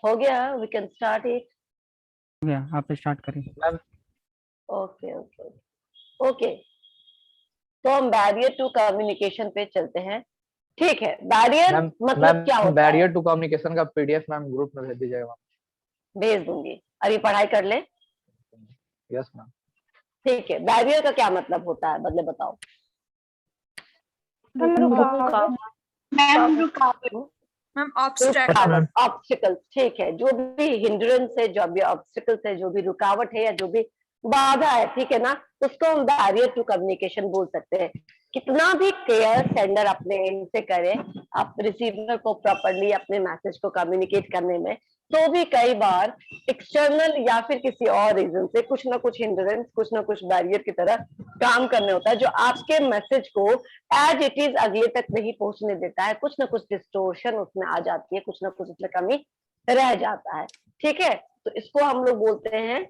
हो गया, we can start it. हो गया, आप स्टार्ट करें मैम। ओके ओके ओके, तो हम बैरियर टू कम्युनिकेशन पे चलते हैं। ठीक है, बैरियर मैम मतलब क्या होता है? बैरियर टू कम्युनिकेशन का पीडीएफ मैम ग्रुप में भेज दीजिएगा। भेज दूंगी, अभी पढ़ाई कर ले। Yes ma'am. ठीक है, बैरियर का क्या मतलब होता है, बदले बताओ। मैम ऑब्स्ट्रैकल। ऑब्स्टिकल, ठीक है, जो भी हिंड्रेंस है, जो भी ऑब्स्टिकल्स है, जो भी रुकावट है या जो भी बाधा है, ठीक है ना, उसको हम बैरियर टू कम्युनिकेशन बोल सकते हैं। कितना भी केयर सेंडर अपने एंड से करे आप रिसीवर को प्रॉपरली अपने मैसेज को कम्युनिकेट करने में, तो भी कई बार एक्सटर्नल या फिर किसी और रीजन से कुछ ना कुछ हिंड्रेंस, कुछ ना कुछ बैरियर की तरह काम करने होता है, जो आपके मैसेज को एज इट इज अगले तक नहीं पहुंचने देता है। कुछ ना कुछ डिस्टोर्शन उसमें आ जाती है, कुछ ना कुछ उसमें कमी रह जाता है। ठीक है, तो इसको हम लोग बोलते हैं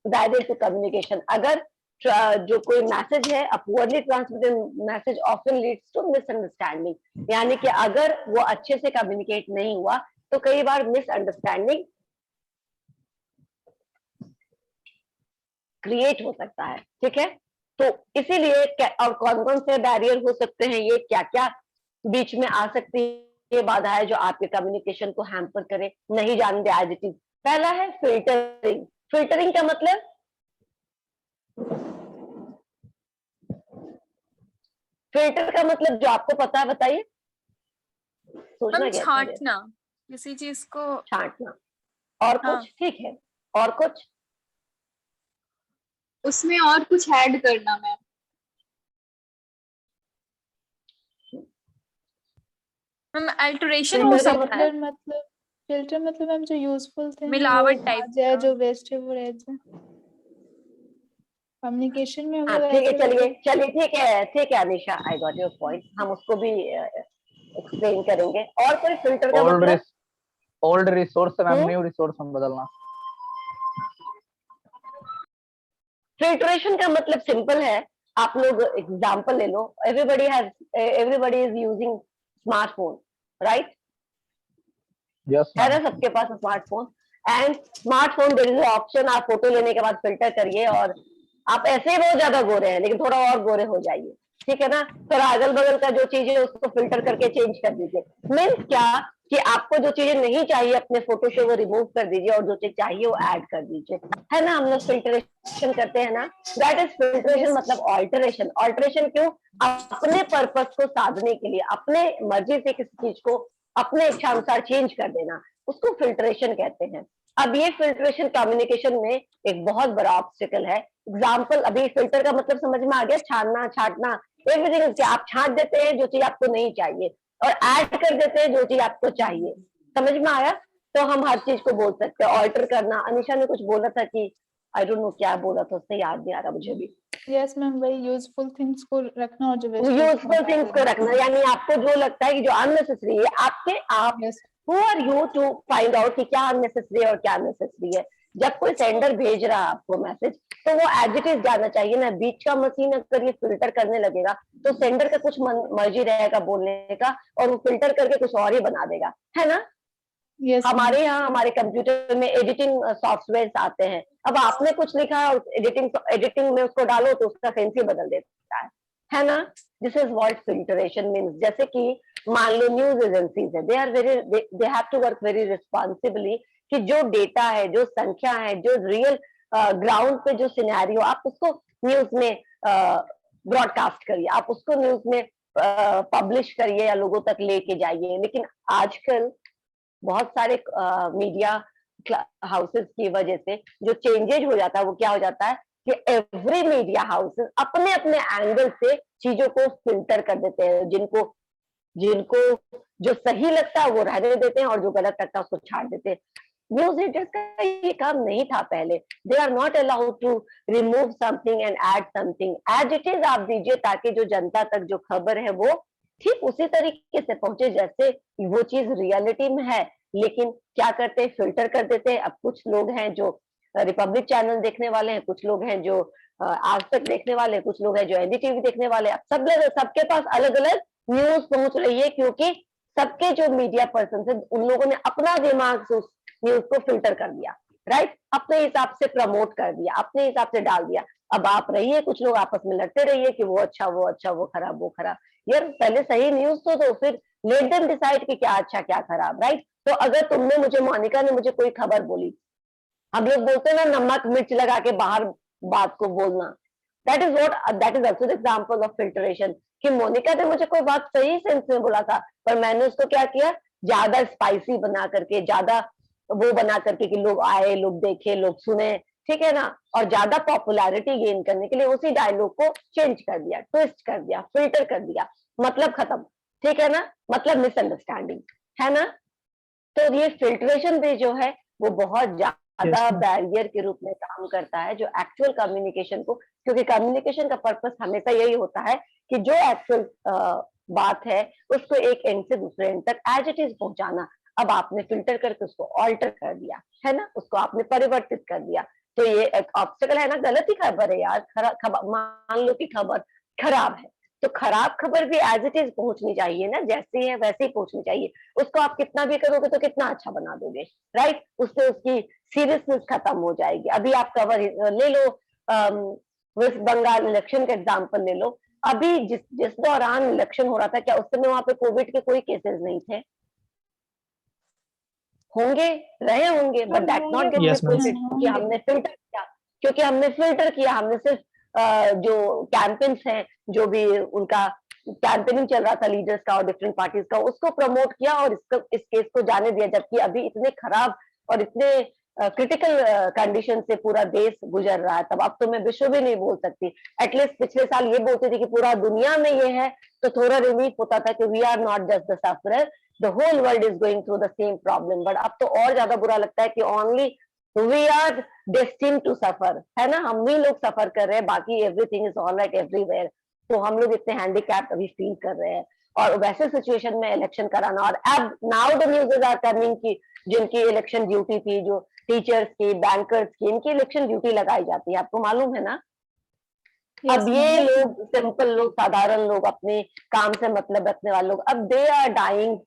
बैरियर टू कम्युनिकेशन। अगर जो कोई मैसेज है, a poorly transmitted message often leads to misunderstanding, यानी कि अगर वो अच्छे से कम्युनिकेट नहीं हुआ तो कई बार मिसअंडरस्टैंडिंग क्रिएट हो सकता है। ठीक है, तो इसीलिए और कौन कौन से बैरियर हो सकते हैं, ये क्या क्या बीच में आ सकती है बाधा है जो आपके कम्युनिकेशन को हैम्पर करे, नहीं जानते एज इट इज। पहला है फिल्टरिंग। फिल्टरिंग का मतलब, फिल्टर का मतलब जो आपको पता है बताइए। सोचना मैम क्या, छांटना किसी चीज को। छांटना। और हाँ। कुछ? ठीक है, और कुछ? उसमें और कुछ ऐड करना मैम। मैम अल्टरेशन हो सकता है। फिल्टर मतलब मैम जो यूजफुल थे मिलावट टाइप जाए, जो वेस्ट है वो रह जाए। कम्युनिकेशन में हम हाँ लोग ठीक है, ऐसे चलिए चलिए, ठीक है Anisha, I got your point, हम उसको भी एक्सप्लेन करेंगे। और कोई फिल्टर का मतलब? ओल्ड रिसोर्स से मैम न्यू रिसोर्स हम बदलना। फिल्ट्रेशन का मतलब सिंपल है, आप लोग एग्जांपल ले लो। Everybody is using smartphone, right? Yes है ना मैम। सबके पास smartphone, and smartphone there is option, आप फोटो लेने के बाद फिल्टर करिए और आप ऐसे ही बहुत ज्यादा गोरे हैं लेकिन थोड़ा और गोरे हो जाइए। ठीक है ना, थोड़ा अगल बगल का जो चीज है उसको फिल्टर करके चेंज कर दीजिए। मीन्स क्या कि आपको जो चीजें नहीं चाहिए अपने फोटो से वो रिमूव कर दीजिए और जो चीज चाहिए वो ऐड कर दीजिए। है ना, हम लोग फिल्ट्रेशन करते हैं ना, दैट इज फिल्ट्रेशन। मतलब ऑल्टरेशन। ऑल्टरेशन क्यों? अपने पर्पस को साधने के लिए, अपने मर्जी से किसी चीज को अपने इच्छा अनुसार चेंज कर देना, उसको फिल्ट्रेशन कहते हैं। अब ये फिल्ट्रेशन कम्युनिकेशन में एक बहुत बड़ा ऑब्स्टिकल है। एग्जाम्पल, अभी फिल्टर का मतलब समझ में आ गया, छानना छाटना, एवरीथिंग। आप छाट देते हैं जो चीज आपको नहीं चाहिए और ऐड कर देते हैं जो चीज आपको चाहिए। समझ में आया? तो हम हर चीज को बोल सकते हैं ऑल्टर करना। अनिशा ने कुछ बोला था कि आई डोंट नो क्या बोला था, उससे याद नहीं आ रहा मुझे भी। यस मैम, वही यूजफुल थिंग्स को रखना और जो यूजफुल थिंग्स को रखना, यानी आपको जो लगता है कि जो अननेसेसरी है, आप who are you to find out कि क्या अननेसेसरी है और क्या नेसेसरी है। जब कोई सेंडर भेज रहा है आपको मैसेज, तो वो एज इट इज जाना चाहिए ना। बीच का मशीन अगर ये फिल्टर करने लगेगा तो सेंडर का कुछ मर्जी रहेगा बोलने का और वो फिल्टर करके कुछ और ही बना देगा, है ना? हमारे यहाँ हमारे कंप्यूटर में एडिटिंग सॉफ्टवेयर आते हैं। अब आपने कुछ लिखा और एडिटिंग में उसको डालो तो उसका सेंस ही बदल देता है ना? This is what filtration means. जैसे कि मान लो न्यूज एजेंसीज है, they have to work very responsibly कि जो डेटा है, जो संख्या है, जो रियल ग्राउंड पे जो सिनेरियो, आप उसको न्यूज में ब्रॉडकास्ट करिए, आप उसको न्यूज में पब्लिश करिए या लोगों तक लेके जाइए। लेकिन आजकल बहुत सारे मीडिया हाउसेस की वजह से जो चेंजेज हो जाता है वो क्या हो जाता है कि एवरी मीडिया हाउसेस अपने अपने एंगल से चीजों को फिल्टर कर देते हैं। जिनको जिनको जो सही लगता है वो रहने देते हैं और जो गलत लगता है उसको छाड़ देते हैं। न्यूज एडिटर्स का ये काम नहीं था पहले। They are not allowed to remove something and add something, as it is आप दीजिए ताकि जो जनता तक जो खबर है वो ठीक उसी तरीके से पहुंचे जैसे वो चीज रियलिटी में है। लेकिन क्या करते हैं, फिल्टर कर देते हैं। अब कुछ लोग हैं जो रिपब्लिक चैनल देखने वाले हैं, कुछ लोग हैं जो आज तक देखने वाले हैं, कुछ लोग हैं जो एनडीटीवी देखने वाले हैं। अब सबके पास अलग अलग न्यूज पहुंच रही है क्योंकि सबके जो मीडिया पर्सन है उन लोगों ने अपना दिमाग से न्यूज को फिल्टर कर दिया, राइट, अपने हिसाब से प्रमोट कर दिया, अपने हिसाब से डाल दिया। अब आप रहिए, कुछ लोग आपस में लड़ते रहिए कि वो अच्छा, वो अच्छा, वो खराब, वो खराब। यार पहले सही न्यूज तो दो, फिर लेट देम डिसाइड कि क्या अच्छा क्या खराब, राइट। तो अगर तुमने मुझे, मोनिका ने मुझे कोई खबर बोली, हम लोग बोलते हैं ना नमक मिर्च लगा के बाहर बात को बोलना, that is what, that is also the example of filtration. कि मोनिका ने मुझे कोई बात सही सेंस में बोला था, पर मैंने उसको क्या किया, ज्यादा स्पाइसी बना करके, ज्यादा वो बना करके कि लोग आए, लोग देखे, लोग सुने, ठीक है ना, और ज्यादा पॉपुलैरिटी गेन करने के लिए उसी डायलॉग को चेंज कर दिया, ट्विस्ट कर दिया, फिल्टर कर दिया, मतलब खत्म, ठीक है ना, मतलब मिसअंडरस्टैंडिंग, है ना। तो ये फिल्ट्रेशन भी जो है वो बहुत ज्यादा बैरियर के रूप में काम करता है जो एक्चुअल कम्युनिकेशन को, क्योंकि कम्युनिकेशन का पर्पस हमेशा यही होता है कि जो एक्चुअल बात है उसको एक एंड से दूसरे एंड तक एज इट इज पहुंचाना। अब आपने फिल्टर करके उसको ऑल्टर कर दिया, है ना, उसको आपने परिवर्तित कर दिया, तो ये एक ऑब्स्टेकल है ना, गलत ही खबर है यार, मान लो कि खबर खराब है, तो खराब खबर भी एज इट इज पहुंचनी चाहिए ना, जैसे है वैसे ही पहुंचनी चाहिए। उसको आप कितना भी करोगे तो कितना अच्छा बना दोगे, राइट, उससे उसकी सीरियसनेस खत्म हो जाएगी। अभी आप कवर ले लो, वेस्ट बंगाल इलेक्शन का एग्जाम्पल ले लो, अभी जिस जिस दौरान इलेक्शन हो रहा था, क्या उस समय वहां पे कोविड के कोई केसेस नहीं थे? होंगे, रहे होंगे, but that not gate Yes, ma'am. Reported, क्योंकि हमने फिल्टर किया, क्योंकि हमने फिल्टर किया, हमने सिर्फ जो कैंपेन्स हैं, जो भी उनका कैंपेनिंग चल रहा था लीडर्स का और डिफरेंट पार्टीज का, उसको प्रमोट किया और इस केस को जाने दिया, जबकि अभी इतने खराब और इतने क्रिटिकल कंडीशन से पूरा देश गुजर रहा है। तब अब तो मैं विश्व भी नहीं बोल सकती, एटलीस्ट पिछले साल ये बोलती थी कि पूरा दुनिया में ये है, तो थोड़ा रिलीफ होता था कि we are not just the sufferer, the whole world is going through the same problem. But अब तो और ज्यादा बुरा लगता है कि only we are destined to suffer, है ना, हम ही लोग सफर कर रहे हैं, बाकी एवरीथिंग इज ऑलराइट एवरीवेयर। तो हम लोग इतने हैंडीकैप्ड अभी फील कर रहे हैं, और वैसे सिचुएशन में इलेक्शन कराना, और अब now the news are coming की जिनकी इलेक्शन ड्यूटी थी, जो टीचर्स की, बैंकर्स की, इनकी इलेक्शन ड्यूटी लगाई जाती है, आपको मालूम है ना। अब ये लोग, सिंपल लोग, साधारण लोग, अपने काम से मतलब रखने वाले लोग, अब they are dying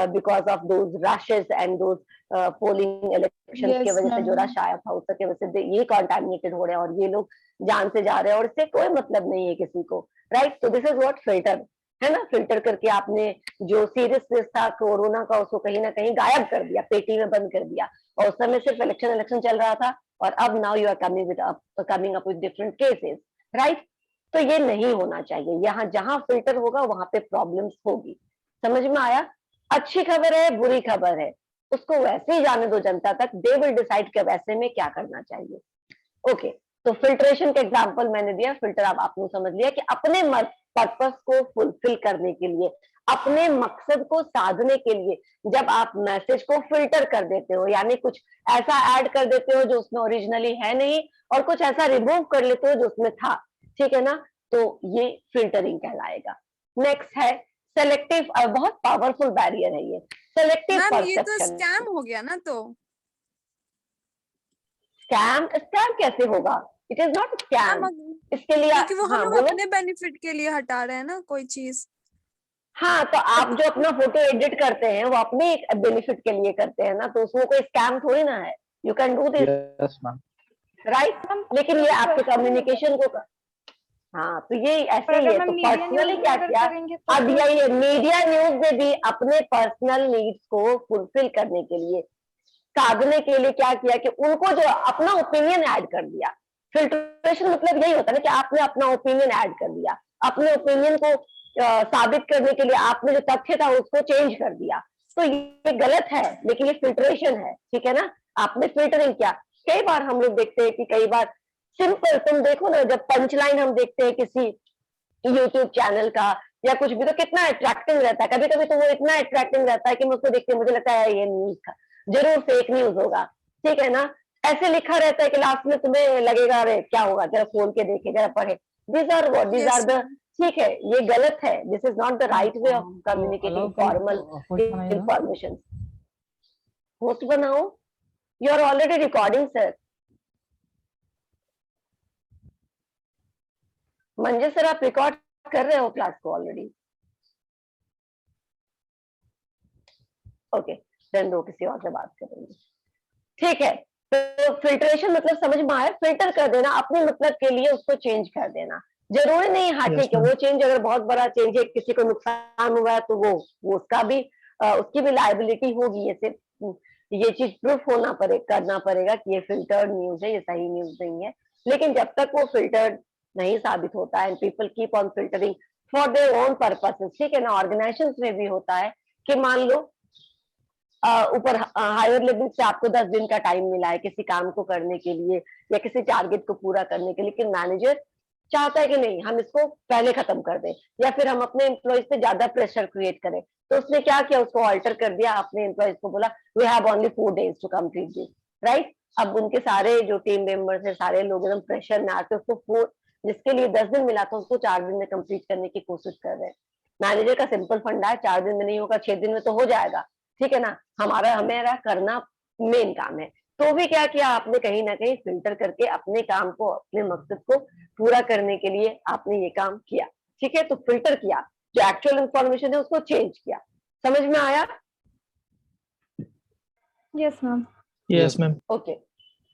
because of those rushes and those polling election की वजह से जो रश आया था उसकी वजह से ये कंटामिनेटेड हो रहे हैं, और ये लोग जान से जा रहे हैं, और इससे कोई मतलब नहीं है किसी को, राइट। तो दिस इज व्हाट फिल्टर है ना, फिल्टर करके आपने जो सीरियसनेस था कोरोना का उसको कहीं ना कहीं गायब कर दिया, पेटी में बंद कर दिया, और उस समय सिर्फ इलेक्शन चल रहा था, और अब now you are coming up with different cases, right. तो ये नहीं होना चाहिए, यहाँ जहां फिल्टर होगा वहां पे प्रॉब्लम्स होगी, समझ में आया। अच्छी खबर है, बुरी खबर है, उसको वैसे ही जाने दो जनता तक, दे विल डिसाइड कि वैसे में क्या करना चाहिए। ओके, तो फिल्ट्रेशन का एग्जांपल मैंने दिया, फिल्टर अब आपने समझ लिया कि अपने पर्पस को फुलफिल करने के लिए, अपने मकसद को साधने के लिए, जब आप मैसेज को फिल्टर कर देते हो, यानी कुछ ऐसा ऐड कर देते हो जो उसमें ओरिजिनली है नहीं, और कुछ ऐसा रिमूव कर लेते हो जो उसमें था, ठीक है ना, तो ये फिल्टरिंग कहलाएगा। नेक्स्ट है सेलेक्टिव, बहुत पावरफुल बैरियर है ये, सेलेक्टिव मैम ये तो परसेप्शन। स्कैम हो गया ना, तो स्कैम स्कैम कैसे होगा? It is not scam. Ma'am इसके लिए क्योंकि वो हम हाँ लोग बोलो। अपने बेनिफिट के लिए हटा रहे हैं ना कोई चीज। हाँ, तो आप जो अपना फोटो एडिट करते हैं वो अपने बेनिफिट के लिए करते हैं ना, तो उसमें कोई स्कैम थोड़ी ना है, you can do this, yes ma'am. Right. लेकिन ये आपके कम्युनिकेशन को, हाँ, तो ये ऐसे ही है। तो पर्सनली क्या किया, अब यही मीडिया न्यूज ने भी अपने पर्सनल नीड्स को फुलफिल करने के लिए, साधने के लिए क्या किया कि उनको जो अपना ओपिनियन ऐड कर दिया। फिल्ट्रेशन मतलब यही होता है ना कि आपने अपना ओपिनियन ऐड कर दिया, अपने ओपिनियन को साबित करने के लिए आपने जो तथ्य था उसको चेंज कर दिया। तो ये गलत है, लेकिन ये फिल्ट्रेशन है, ठीक है ना, आपने फिल्टरिंग किया। कई बार हम लोग देखते हैं कि कई बार सिंपल, तुम देखो ना, जब पंचलाइन हम देखते हैं किसी यूट्यूब चैनल का या कुछ भी, तो कितना अट्रैक्टिंग रहता है, कभी कभी तो वो इतना अट्रैक्टिंग रहता है कि मैं उसको देखते मुझे लगता है ये न्यूज था, जरूर फेक न्यूज होगा, ठीक है ना, ऐसे लिखा रहता है कि लास्ट में तुम्हें लगेगा अरे क्या होगा, जरा खोल के देखे, जरा पढ़े। दीज आर द, ठीक है, ये गलत है, this is not the right way of communicating formal information. Host बनाओ, you are already recording sir. मंजे सर आप रिकॉर्ड कर रहे हो क्लास को ऑलरेडी? ओके, देन दो किसी और से बात करेंगे। ठीक है, तो फिल्ट्रेशन मतलब समझ में आया, फिल्टर कर देना अपने मतलब के लिए, उसको चेंज कर देना। जरूरी नहीं, हाँ Yes, ठीक है, ma'am. वो चेंज अगर बहुत बड़ा चेंज है, किसी को नुकसान हुआ है तो वो उसका भी उसकी भी लायबिलिटी होगी। ये चीज प्रूफ करना पड़ेगा कि ये फिल्टर्ड न्यूज है, ये सही न्यूज नहीं है। लेकिन जब तक वो फिल्टर्ड नहीं साबित होता है, people keep on filtering for their own purposes, ठीक है ना। ऑर्गेनाइजेशन में भी होता है कि मान लो ऊपर हायर लेवल से आपको 10 दिन का टाइम मिला है किसी काम को करने के लिए या किसी टारगेट को पूरा करने के लिए, लेकिन मैनेजर चाहता है कि नहीं, हम इसको पहले खत्म कर दें, या फिर हम अपने एम्प्लॉयज पे ज्यादा प्रेशर क्रिएट करें। तो उसने क्या किया, उसको ऑल्टर कर दिया, अपने एम्प्लॉयज को बोला we have only 4 days to complete this, right. अब उनके सारे जो टीम मेंबर्स है, सारे लोग एकदम प्रेशर में आके उसको जिसके लिए 10 दिन मिला था उसको 4 दिन में कंप्लीट करने की कोशिश कर रहे हैं। मैनेजर का सिंपल फंडा है, 4 दिन में नहीं होगा 6 दिन में तो हो जाएगा, ठीक है ना। हमेरा करना मेन काम है। तो भी क्या किया आपने, कहीं ना कहीं फिल्टर करके अपने काम को, अपने मकसद को पूरा करने के लिए आपने ये काम किया, ठीक है। तो फिल्टर किया, जो एक्चुअल इंफॉर्मेशन है उसको चेंज किया। समझ में आया? Yes ma'am. Yes, ma'am. Okay,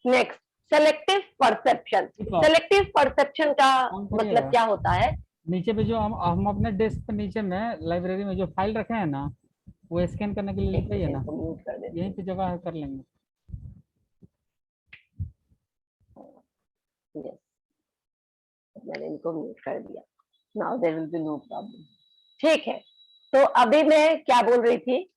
next selective perception. ठीक है। सेलेक्टिव परसेप्शन का कौन करिएगा? मतलब क्या होता है? नीचे पे जो हम अपने डेस्क पे नीचे में लाइब्रेरी में जो फाइल रखे हैं ना, वो स्कैन करने के लिए एक लिख रही है सेकंड ना, को म्यूट कर देते यहीं पे जगह है, कर लेंगे। हैं। Yes, मैंने इनको म्यूट कर दिया। Now there will be no problem, ठीक है। तो अभी मैं क्या बोल रही थी?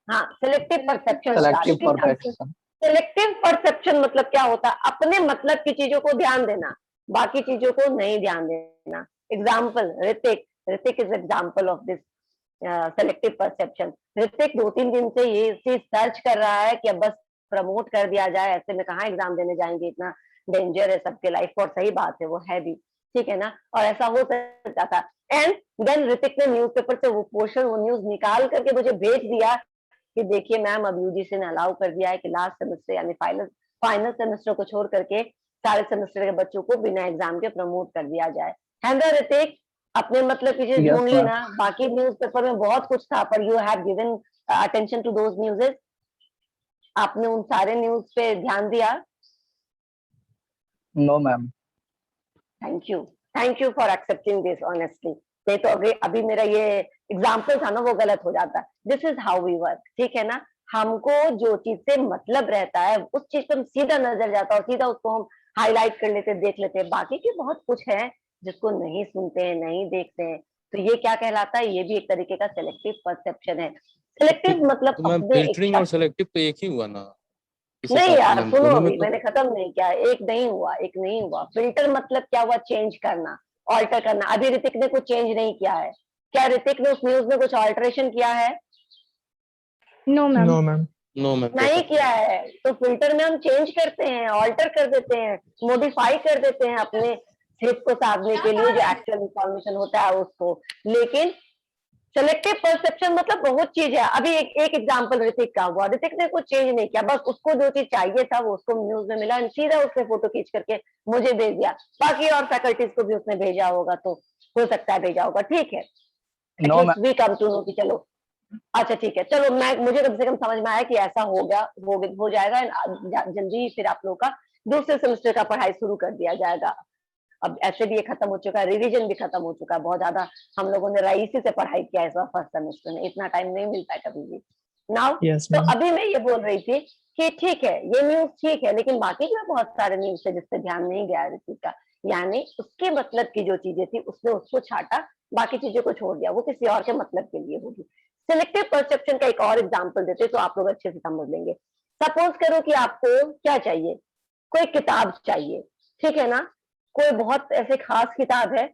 हाँ, selective perception selective start. Perfection. Selective perception मतलब क्या होता है? अपने मतलब की चीजों को ध्यान देना, बाकी चीजों को नहीं ध्यान देना। Example, Hrithik is example of this selective perception. Hrithik 2-3 दिन से ये चीज सर्च कर रहा है कि अब बस प्रमोट कर दिया जाए, ऐसे में कहाँ एग्जाम देने जाएंगे, इतना डेंजर है सबके लाइफ। और सही बात है, वो है भी, ठीक है ना। और ऐसा हो सकता था। एंड देन ऋतिक ने न्यूज़पेपर से वो पोर्शन, वो न्यूज निकाल करके मुझे भेज दिया कि देखिए मैम, अब यूजीसी ने अलाउ कर दिया है कि लास्ट सेमेस्टर यानी फाइनल सेमेस्टर को छोड़ करके सारे सेमेस्टर के बच्चों को बिना एग्जाम के प्रमोट कर दिया जाए। है ना ऋतिक? अपने मतलब की चीज Yes, ढूंढ ली ma'am. ना। बाकी न्यूज़पेपर में बहुत कुछ था, पर you have given attention to those newses. आपने उन सारे न्यूज पे ध्यान दिया? No ma'am. Thank you for accepting this honestly. नहीं तो अभी मेरा ये एग्जाम्पल था ना, वो गलत हो जाता। This is how we work, ठीक है ना। हमको जो चीज से मतलब रहता है उस चीज पे हम सीधा नजर जाता है और सीधा उसको हम हाईलाइट कर लेते, देख लेते हैं। बाकी की बहुत कुछ है जिसको नहीं सुनते हैं, नहीं देखते हैं। तो ये क्या कहलाता है? ये भी एक तरीके का सेलेक्टिव परसेप्शन है। सेलेक्टिव मतलब तो मैम, अपने फिल्टरिंग और इच्छा। सेलेक्टिव तो एक ही हुआ ना इस नहीं हिसाब से यार मैम, सुनो, दोनों में अभी तो मैंने खत्म नहीं किया। एक नहीं हुआ। फिल्टर मतलब क्या हुआ? चेंज करना, ऑल्टर करना। अभी ऋतिक ने कुछ चेंज नहीं किया है। क्या ऋतिक ने उस न्यूज में कुछ ऑल्टरेशन किया है? No ma'am. No ma'am. No ma'am, नहीं किया है। तो फिल्टर में हम चेंज करते हैं, ऑल्टर कर देते हैं, मॉडिफाई कर देते हैं अपने स्लिप को साधने के लिए, जो एक्चुअल इंफॉर्मेशन होता है उसको। लेकिन सेलेक्टिव परसेप्शन मतलब बहुत चीज है। अभी एक एग्जांपल ऋतिक का हुआ। ऋतिक ने कुछ चेंज नहीं किया, बस उसको जो चीज चाहिए था वो उसको न्यूज में मिला, सीधा उसने फोटो खींच करके मुझे भेज दिया। बाकी और फैकल्टीज को भी उसने भेजा होगा, तो हो सकता है भेजा होगा, ठीक है। No ma'am. We come to know कि चलो अच्छा ठीक है, चलो मुझे कम से कम समझ में आया कि ऐसा हो जाएगा। जल्दी फिर आप लोग का दूसरे सेमेस्टर का पढ़ाई शुरू कर दिया जाएगा। अब ऐसे भी ये खत्म हो चुका है, रिवीजन भी खत्म हो चुका है। बहुत ज्यादा हम लोगों ने रईसी से पढ़ाई किया इस बार फर्स्ट सेमेस्टर में, इतना टाइम नहीं मिलता है कभी भी। नाउ Yes, तो ma'am. अभी मैं ये बोल रही थी कि ठीक है, ये न्यूज ठीक है, लेकिन बाकी जो बहुत सारे न्यूज थे जिसपे ध्यान नहीं गया ऋतिक का, यानी उसके मतलब की जो चीजें थी उसने उसको छाटा, बाकी चीजों को छोड़ दिया, वो किसी और के मतलब के लिए होगी। सिलेक्टिव परसेप्शन का एक और एग्जाम्पल देते तो आप लोग अच्छे से समझ लेंगे। सपोज करो कि आपको क्या चाहिए, कोई किताब चाहिए, ठीक है ना। कोई बहुत ऐसे खास किताब है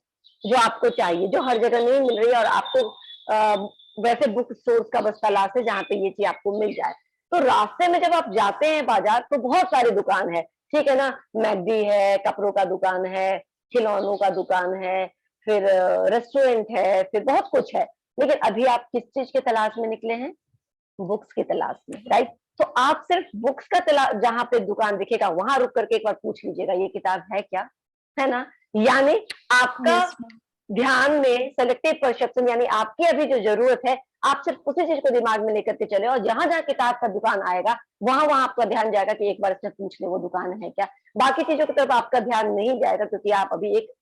जो आपको चाहिए, जो हर जगह नहीं मिल रही है, और आपको वैसे बुक स्टोर्स का बस तलाश है जहाँ पे ये चीज आपको मिल जाए। तो रास्ते में जब आप जाते हैं बाजार, तो बहुत सारी दुकान है, ठीक है ना। मैगडी है, कपड़ों का दुकान है, खिलौनों का दुकान है, फिर रेस्टोरेंट है, फिर बहुत कुछ है। लेकिन अभी आप किस चीज के तलाश में निकले हैं? बुक्स की तलाश में, राइट। तो आप सिर्फ बुक्स का तलाश, जहां पे दुकान दिखेगा वहां रुक करके एक बार पूछ लीजिएगा ये किताब है क्या, है ना। यानी आपका यस मैम। ध्यान में सेलेक्टिव परसेप्शन यानी आपकी अभी जो जरूरत है आप सिर्फ उसी चीज को दिमाग में लेकर के चले, और जहां जहां किताब का दुकान आएगा वहां वहां आपका ध्यान जाएगा कि एक बार इससे पूछ ले वो दुकान है क्या। बाकी चीजों की तरफ आपका ध्यान नहीं जाएगा, क्योंकि आप अभी एक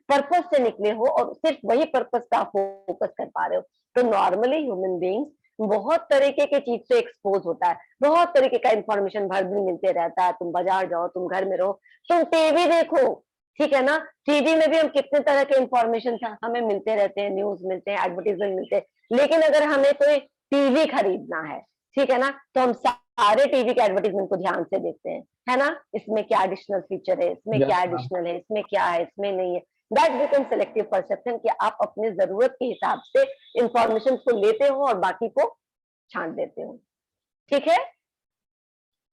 पर्पस से निकले हो और सिर्फ वही पर्पस का फोकस कर पा रहे हो। तो नॉर्मली ह्यूमन बींग्स बहुत तरीके की चीज से एक्सपोज होता है, बहुत तरीके का इंफॉर्मेशन भर दिन मिलते रहता है। तुम बाजार जाओ, तुम घर में रहो, तुम टीवी देखो, ठीक है ना, टीवी में भी हम कितने तरह के इंफॉर्मेशन हमें मिलते रहते हैं, न्यूज मिलते हैं, एडवर्टीजमेंट मिलते हैं। लेकिन अगर हमें कोई टीवी खरीदना है, ठीक है ना, तो हम सारे टीवी के एडवर्टीजमेंट को ध्यान से देखते हैं, है ना, इसमें क्या एडिशनल फीचर है, इसमें Yes, क्या ma'am. एडिशनल है, इसमें क्या है, इसमें नहीं है। दैट बिकम सेलेक्टिव परसेप्शन कि आप अपने जरूरत के हिसाब से इंफॉर्मेशन को लेते हो और बाकी को छांट देते हो, ठीक है।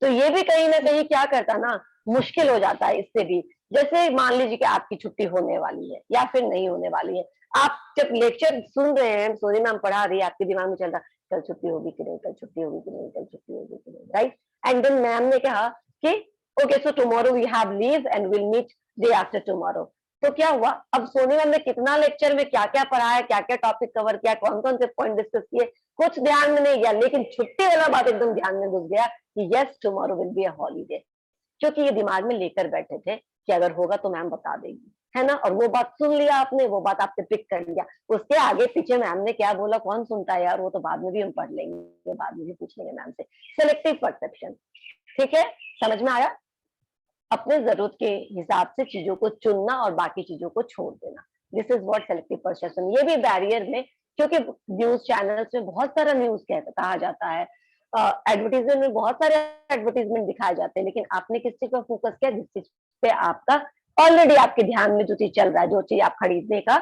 तो ये भी कहीं ना कहीं क्या करता ना, मुश्किल हो जाता है इससे भी। जैसे मान लीजिए कि आपकी छुट्टी होने वाली है या फिर नहीं होने वाली है, आप जब लेक्चर सुन रहे हैं, सोरी मैम पढ़ा रही है, आपके दिमाग में चल रहा है कल छुट्टी होगी कि नहीं, कल छुट्टी होगी कि नहीं, कल छुट्टी होगी कि नहीं, राइट। एंड देन मैम ने कहा कि okay so tomorrow we have leave and will meet day after tomorrow. तो क्या हुआ, अब सोनी मैम ने कितना लेक्चर में क्या क्या पढ़ाया, क्या क्या टॉपिक कवर किया, कौन कौन से पॉइंट डिस्कस किए, कुछ ध्यान में नहीं गया, लेकिन छुट्टी वाला बात एकदम ध्यान में घुस गया कि yes tomorrow will be a holiday, क्योंकि ये दिमाग में लेकर बैठे थे कि अगर होगा तो मैम बता देगी, है ना। और वो बात सुन लिया आपने, वो बात आपने पिक कर लिया, उसके आगे पीछे मैम ने क्या बोला कौन सुनता है यार, वो तो बाद में भी हम पढ़ लेंगे, बाद में भी पूछ लेंगे मैम से। सेलेक्टिव परसेप्शन, ठीक है, समझ में आया। अपने जरूरत के हिसाब से चीजों को चुनना और बाकी चीजों को छोड़ देना, this is what selective perception. ये भी बैरियर में, क्योंकि न्यूज चैनल्स में बहुत सारा न्यूज कहा जाता है, एडवर्टीजमेंट में बहुत सारे एडवर्टीजमेंट दिखाए जाते हैं, लेकिन आपने किस चीज पर फोकस किया, जिस चीज पे आपका ऑलरेडी आपके ध्यान में जो चीज चल रहा है, जो चीज आप खरीदने का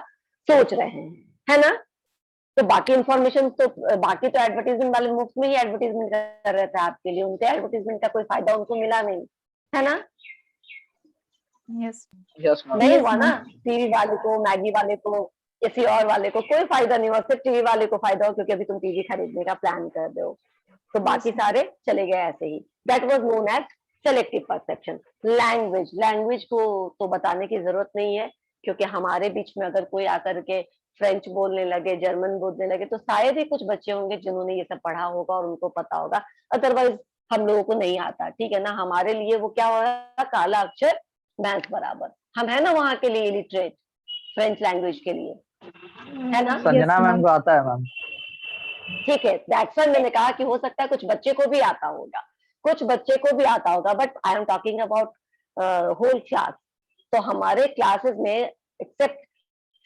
सोच रहे हैं, है ना। तो बाकी इंफॉर्मेशन तो बाकी तो एडवर्टीजमेंट वाले मुफ्त में ही एडवर्टीजमेंट कर रहे थे आपके लिए, उनके एडवर्टीजमेंट का कोई फायदा उनको मिला नहीं, है ना। Yes Yes, ma'am. नहीं Yes, हुआ ना, ma'am. टीवी वाले को, मैगी वाले को, किसी और वाले को कोई फायदा नहीं हुआ, सिर्फ टीवी वाले को फायदा हो क्योंकि अभी तुम टीवी खरीदने का प्लान कर रहे हो। तो बाकी सारे चले गए ऐसे ही। That was known as selective perception. Language, language को तो बताने की जरूरत नहीं है, क्योंकि हमारे बीच में अगर कोई आकर के फ्रेंच बोलने लगे, जर्मन बोलने लगे, तो शायद ही कुछ बच्चे होंगे जिन्होंने ये सब पढ़ा होगा और उनको पता होगा, अदरवाइज हम लोगों को नहीं आता, ठीक है ना। हमारे लिए वो क्या होगा, काला अक्षर भैंस बराबर। हम है ना वहां के लिए इलिटरेट, फ्रेंच लैंग्वेज के लिए, है ना। Sanjana Yes, ma'am ma'am. को आता है मैम। ठीक है, दैट्स व्हाई मैंने कहा कि हो सकता है कुछ बच्चे को भी आता होगा, कुछ बच्चे को भी आता होगा, but I am talking about whole class. तो हमारे क्लासेस में except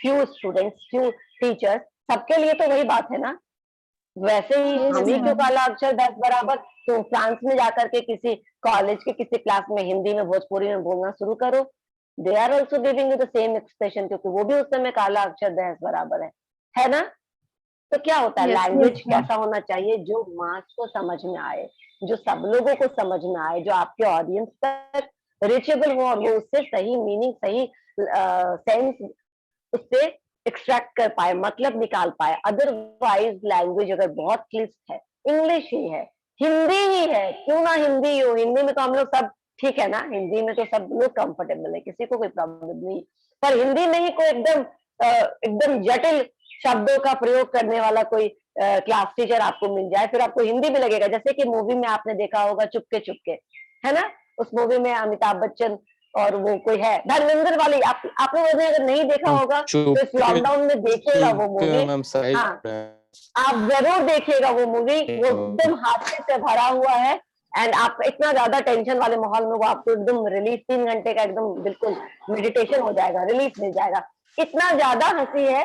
few students, few teachers, सबके लिए तो वही बात है ना। वैसे ही Yes, हम ही क्यों ma'am. काला अक्षर 10 बराबर। तो फ्रांस में जाकर के किसी कॉलेज के किसी क्लास में हिंदी में, भोजपुरी में बोलना शुरू करो, they are also giving you the same expression, क्योंकि वो भी उस समय काला अक्षर 10 बराबर है ना। तो क्या होता है, Yes, लैंग्वेज yes, ma'am. कैसा होना चाहिए, जो मास को समझ में आए, जो सब लोगों को समझ में आए, जो आपके ऑडियंस तक रीचेबल हो और वो उससे सही मीनिंग, सही सेंस उससे एक्सट्रैक्ट कर पाए, मतलब निकाल पाए। अदरवाइज लैंग्वेज अगर बहुत क्लिष्ट है, इंग्लिश ही है, हिंदी ही है, क्यों ना हिंदी हो, हिंदी में तो हम लोग सब ठीक है ना, हिंदी में तो सब लोग कंफर्टेबल है, किसी को कोई प्रॉब्लम नहीं। पर हिंदी में ही कोई एकदम जटिल शब्दों का प्रयोग करने वाला कोई क्लास टीचर आपको मिल जाए, फिर आपको हिंदी भी लगेगा। जैसे कि मूवी में आपने देखा होगा चुपके चुपके, है ना, उस मूवी में अमिताभ बच्चन और वो कोई है धर्मेंद्र वाली, आपने वो अगर नहीं देखा होगा तो इस लॉकडाउन में देखिएगा वो मूवी। मैम साइड हाँ, आप जरूर देखिएगा वो मूवी, वो एकदम हादसे से भरा हुआ है। एंड आप इतना ज्यादा टेंशन वाले माहौल में वो आपको एकदम रिलीफ 3 घंटे का एकदम बिल्कुल मेडिटेशन हो जाएगा, रिलीफ मिल जाएगा। इतना ज्यादा हंसी है,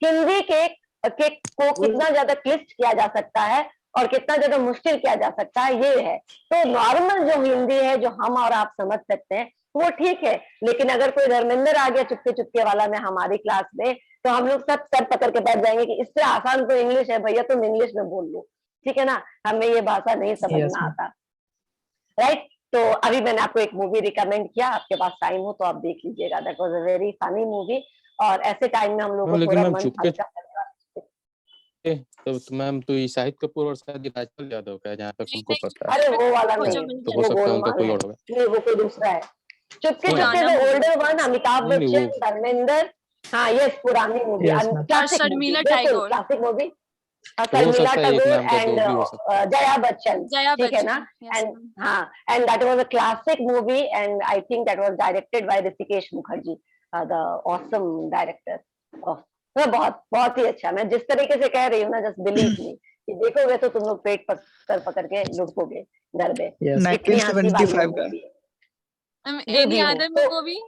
हिंदी के को कितना ज्यादा क्लिष्ट किया जा सकता है और कितना ज्यादा मुश्किल किया जा सकता है, ये है। तो नॉर्मल जो हिंदी है, जो हम और आप समझ सकते हैं, वो ठीक है। लेकिन अगर कोई धर्मेंद्र आ गया चुपके चुपके वाला में हमारी क्लास में, तो हम लोग सब सर पकड़ के बैठ जाएंगे कि इससे आसान तो इंग्लिश है भैया, तुम इंग्लिश में बोल लो, ठीक है ना, हमें ये भाषा नहीं समझ Yes, में ma'am. आता, राइट। तो अभी मैंने आपको एक मूवी रिकमेंड किया, आपके पास टाइम हो तो आप देख लीजिएगा, that was a very funny movie. और ऐसे टाइम में हम लोग को लेकिन थोड़ा मैम मन चुपके हल्का तो मैम तो ये शाहिद कपूर और शायद राजपाल यादव का है, जहाँ तक हमको पता है। अरे वो वाला वो नहीं, जो वो मैंने तो हो सकता है उनका गोलमाल कोई है, और होगा। नहीं वो कोई दूसरा है। चुपके नहीं, चुपके पुराना the movie। Older one, Amitabh नहीं, बच्चन, वो धर्मेंद्र हाँ यस, पुरानी movie, Yes, ma'am. Classic movie, Sharmila बिल्कुल टैगोर। Classic movie. हो शर्मिला सकता है एक टैगोर नाम का एंड दो भी हो सकता है। जया बच्चन, जया ठीक है ना? Bachchan, yes, and ma'am. हाँ, and that was a classic movie and I think that was directed by Rishikesh Mukherjee, the awesome director of. बहुत बहुत ही अच्छा। मैं जिस तरीके से कह रही हूँ ना, जस्ट बिलीव मी कि देखोगे तो तुम लोग पेट पकड़ पकड़ के लुढ़कोगे घर में। Yes. इतनी हंसी वाली 1975 का। मूवी है। Ma'am, जो any भी हो other तो movie?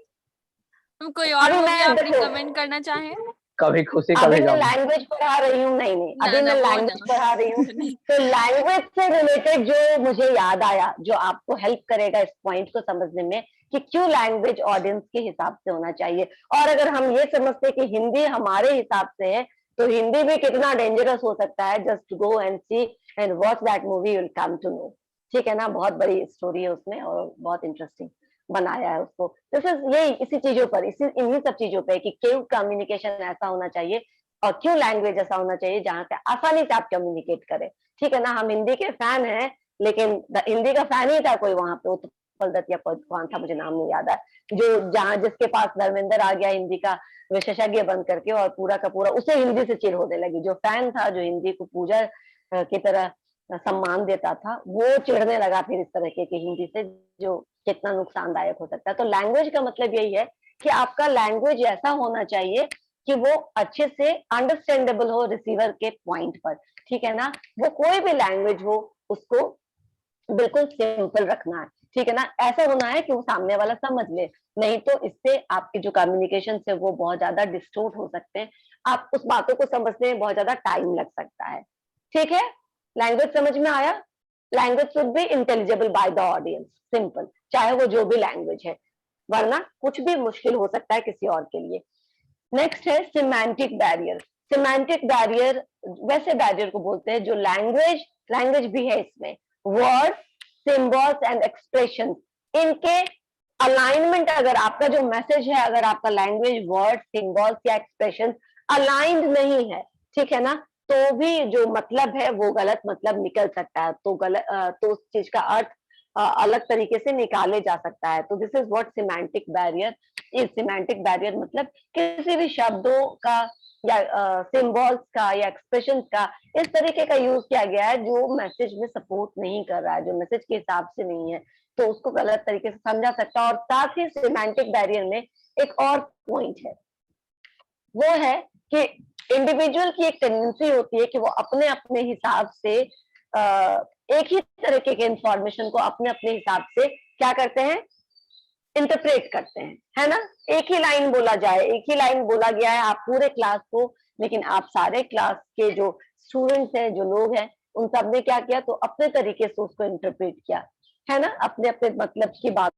Ma'am, कोई और अभी मूवी मैं आप देखो, रिकमेंड करना चाहें? कभी खुशी अभी कभी मैं गम। लैंग्वेज पढ़ा रही हूँ, नहीं नहीं, ना अभी ना मैं वो लैंग्वेज ना पढ़ा रही हूँ, तो लैंग्वेज से रिलेटेड जो मुझे याद आया, जो आपको हेल्प करेगा इस पॉइंट को समझने में कि क्यों लैंग्वेज ऑडियंस के हिसाब से होना चाहिए। और अगर हम ये समझते कि हिंदी हमारे हिसाब से है, तो हिंदी भी कितना डेंजरस हो सकता है। Just go and see and watch that movie, you will come to know, ठीक है ना? बहुत बड़ी स्टोरी है उसमें और बहुत इंटरेस्टिंग बनाया है उसको। दिस इज यही इसी चीजों पर, इसी इन्हीं सब चीजों पे कि क्यों कम्युनिकेशन ऐसा होना चाहिए और क्यों लैंग्वेज ऐसा होना चाहिए जहाँ से आसानी से आप कम्युनिकेट करें, ठीक है ना? हम हिंदी के फैन हैं, लेकिन हिंदी का फैन ही था कोई वहां पे, उत्पल दत्त या कौन था, मुझे नाम नहीं याद है, जो जहाँ जिसके पास धर्मेंद्र आ गया हिंदी का विशेषज्ञ बन करके और पूरा का पूरा उसे हिंदी से चिढ़ होने लगी। जो फैन था, जो हिंदी को पूजा की तरह सम्मान देता था, वो चिढ़ने लगा फिर इस तरह के हिंदी से, जो कितना नुकसानदायक हो सकता है। तो लैंग्वेज का मतलब यही है कि आपका लैंग्वेज ऐसा होना चाहिए कि वो अच्छे से अंडरस्टैंडेबल हो रिसीवर के पॉइंट पर, ठीक है ना? वो कोई भी लैंग्वेज हो, उसको बिल्कुल सिंपल रखना है, ठीक है ना? ऐसा होना है कि वो सामने वाला समझ ले, नहीं तो इससे आपकी जो कम्युनिकेशन है वो बहुत ज्यादा डिस्टोर्ट हो सकते हैं। आप उस बातों को समझने में बहुत ज्यादा टाइम लग सकता है, ठीक है? लैंग्वेज समझ में आया? Language should be intelligible by the audience, simple, चाहे वो जो भी लैंग्वेज है, वरना कुछ भी मुश्किल हो सकता है किसी और के लिए। नेक्स्ट है सिमेंटिक बैरियर। सिमेंटिक बैरियर वैसे बैरियर को बोलते हैं जो लैंग्वेज भी है इसमें, वर्ड, सिंबल्स एंड एक्सप्रेशन, इनके अलाइनमेंट, अगर आपका जो मैसेज है, अगर आपका लैंग्वेज, वर्ड, सिंबल्स या एक्सप्रेशन अलाइंड नहीं है, ठीक है ना, तो भी जो मतलब है वो गलत मतलब निकल सकता है। तो उस चीज का अर्थ अलग तरीके से निकाले जा सकता है। तो this is what semantic barrier is. Semantic barrier मतलब किसी भी शब्दों का या सिंबल्स का या एक्सप्रेशन का इस तरीके का यूज किया गया है जो मैसेज में सपोर्ट नहीं कर रहा है, जो मैसेज के हिसाब से नहीं है, तो उसको गलत तरीके से समझा सकता है। और साथ ही सिमेंटिक बैरियर में एक और पॉइंट है, वो है कि इंडिविजुअल की एक टेंडेंसी होती है कि वो अपने अपने हिसाब से एक ही तरीके के इंफॉर्मेशन को अपने अपने हिसाब से क्या करते हैं, इंटरप्रेट करते हैं, है ना? एक ही लाइन बोला जाए, एक ही लाइन बोला गया है आप पूरे क्लास को, लेकिन आप सारे क्लास के जो स्टूडेंट्स हैं, जो लोग हैं, उन सब ने क्या किया, तो अपने तरीके से उसको इंटरप्रेट किया, है ना? अपने अपने मतलब की बात